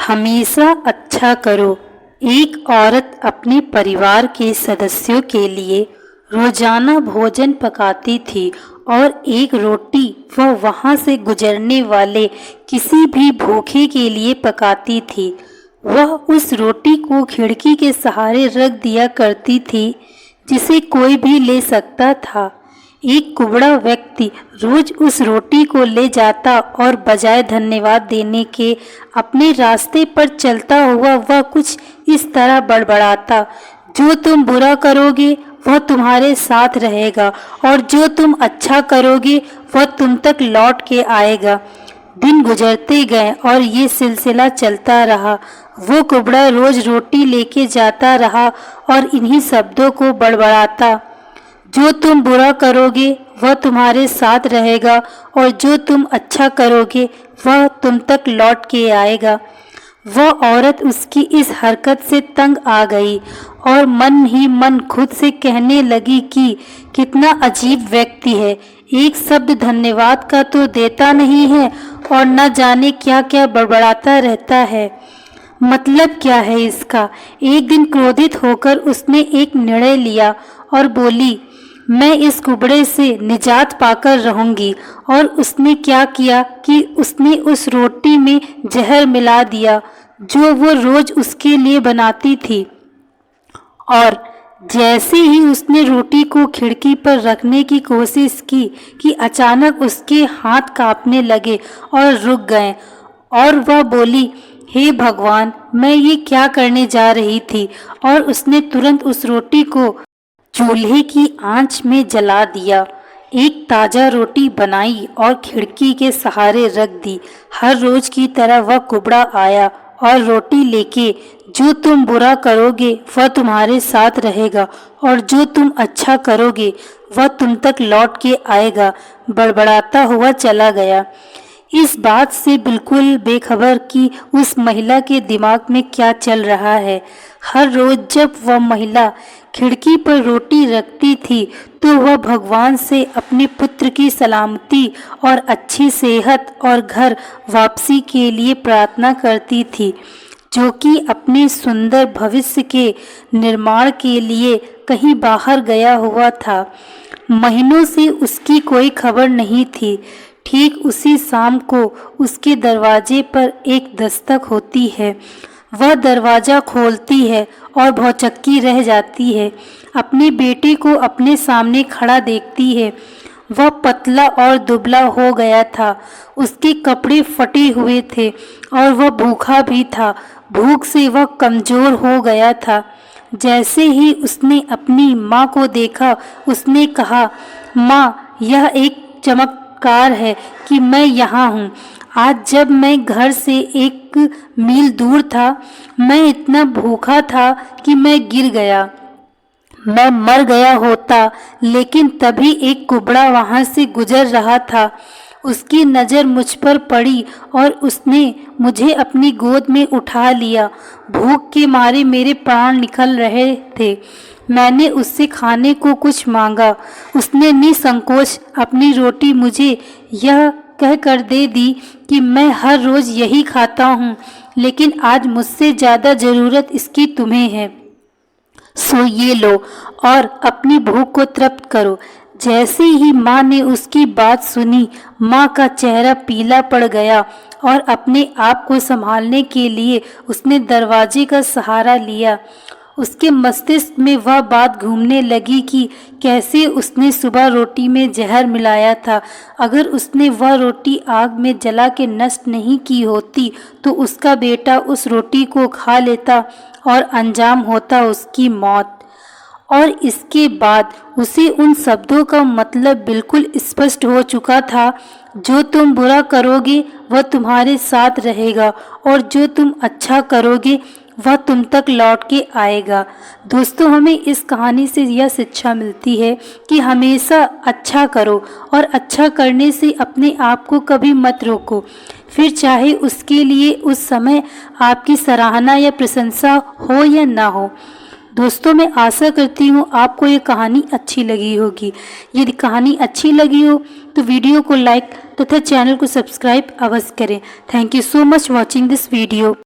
हमेशा अच्छा करो। एक औरत अपने परिवार के सदस्यों के लिए रोजाना भोजन पकाती थी और एक रोटी वह वहां से गुजरने वाले किसी भी भूखे के लिए पकाती थी। वह उस रोटी को खिड़की के सहारे रख दिया करती थी जिसे कोई भी ले सकता था। एक कुबड़ा व्यक्ति रोज उस रोटी को ले जाता और बजाय धन्यवाद देने के अपने रास्ते पर चलता हुआ वह कुछ इस तरह बड़बड़ाता, जो तुम बुरा करोगे वह तुम्हारे साथ रहेगा और जो तुम अच्छा करोगे वह तुम तक लौट के आएगा। दिन गुजरते गए और ये सिलसिला चलता रहा। वो कुबड़ा रोज रोटी लेके जाता रहा और इन्हीं शब्दों को बड़बड़ाता, जो तुम बुरा करोगे वह तुम्हारे साथ रहेगा और जो तुम अच्छा करोगे वह तुम तक लौट के आएगा। वह औरत उसकी इस हरकत से तंग आ गई और मन ही मन खुद से कहने लगी कि कितना अजीब व्यक्ति है, एक शब्द धन्यवाद का तो देता नहीं है और न जाने क्या क्या बड़बड़ाता रहता है। मतलब क्या है इसका। एक दिन क्रोधित होकर उसने एक निर्णय लिया और बोली, मैं इस कुबड़े से निजात पाकर रहूंगी। और उसने क्या किया कि उसने उस रोटी में जहर मिला दिया जो वो रोज उसके लिए बनाती थी। और जैसे ही उसने रोटी को खिड़की पर रखने की कोशिश की कि अचानक उसके हाथ कांपने लगे और रुक गए और वह बोली, हे भगवान, मैं ये क्या करने जा रही थी। और उसने तुरंत उस रोटी को चूल्हे की आंच में जला दिया। एक ताज़ा रोटी बनाई और खिड़की के सहारे रख दी। हर रोज की तरह वह कुबड़ा आया और रोटी लेके, जो तुम बुरा करोगे वह तुम्हारे साथ रहेगा और जो तुम अच्छा करोगे वह तुम तक लौट के आएगा, बड़बड़ाता हुआ चला गया। इस बात से बिल्कुल बेखबर कि उस महिला के दिमाग में क्या चल रहा है। हर रोज जब वह महिला खिड़की पर रोटी रखती थी तो वह भगवान से अपने पुत्र की सलामती और अच्छी सेहत और घर वापसी के लिए प्रार्थना करती थी, जो कि अपने सुंदर भविष्य के निर्माण के लिए कहीं बाहर गया हुआ था। महीनों से उसकी कोई खबर नहीं थी। ठीक उसी शाम को उसके दरवाजे पर एक दस्तक होती है। वह दरवाज़ा खोलती है और भौचक्की रह जाती है। अपने बेटे को अपने सामने खड़ा देखती है। वह पतला और दुबला हो गया था, उसके कपड़े फटे हुए थे और वह भूखा भी था। भूख से वह कमज़ोर हो गया था। जैसे ही उसने अपनी माँ को देखा उसने कहा, माँ, यह एक चमत्कार है कि मैं यहाँ हूँ। आज जब मैं घर से 1 मील दूर था, मैं इतना भूखा था कि मैं गिर गया। मैं मर गया होता, लेकिन तभी एक कुबड़ा वहाँ से गुजर रहा था। उसकी नज़र मुझ पर पड़ी और उसने मुझे अपनी गोद में उठा लिया। भूख के मारे मेरे प्राण निकल रहे थे। मैंने उससे खाने को कुछ मांगा। उसने निसंकोच अपनी रोटी मुझे यह कहकर दे दी कि मैं हर रोज़ यही खाता हूँ, लेकिन आज मुझसे ज़्यादा ज़रूरत इसकी तुम्हें है। सो ये लो और अपनी भूख को तृप्त करो। जैसे ही माँ ने उसकी बात सुनी, माँ का चेहरा पीला पड़ गया और अपने आप को संभालने के लिए उसने दरवाजे का सहारा लिया। उसके मस्तिष्क में वह बात घूमने लगी कि कैसे उसने सुबह रोटी में जहर मिलाया था। अगर उसने वह रोटी आग में जला के नष्ट नहीं की होती तो उसका बेटा उस रोटी को खा लेता और अंजाम होता उसकी मौत। और इसके बाद उसे उन शब्दों का मतलब बिल्कुल स्पष्ट हो चुका था, जो तुम बुरा करोगे वह तुम्हारे साथ रहेगा और जो तुम अच्छा करोगे वह तुम तक लौट के आएगा। दोस्तों, हमें इस कहानी से यह शिक्षा मिलती है कि हमेशा अच्छा करो और अच्छा करने से अपने आप को कभी मत रोको, फिर चाहे उसके लिए उस समय आपकी सराहना या प्रशंसा हो या ना हो। दोस्तों, मैं आशा करती हूँ आपको ये कहानी अच्छी लगी होगी। यदि कहानी अच्छी लगी हो तो वीडियो को लाइक तथा चैनल को सब्सक्राइब अवश्य करें। Thank you so much watching this video.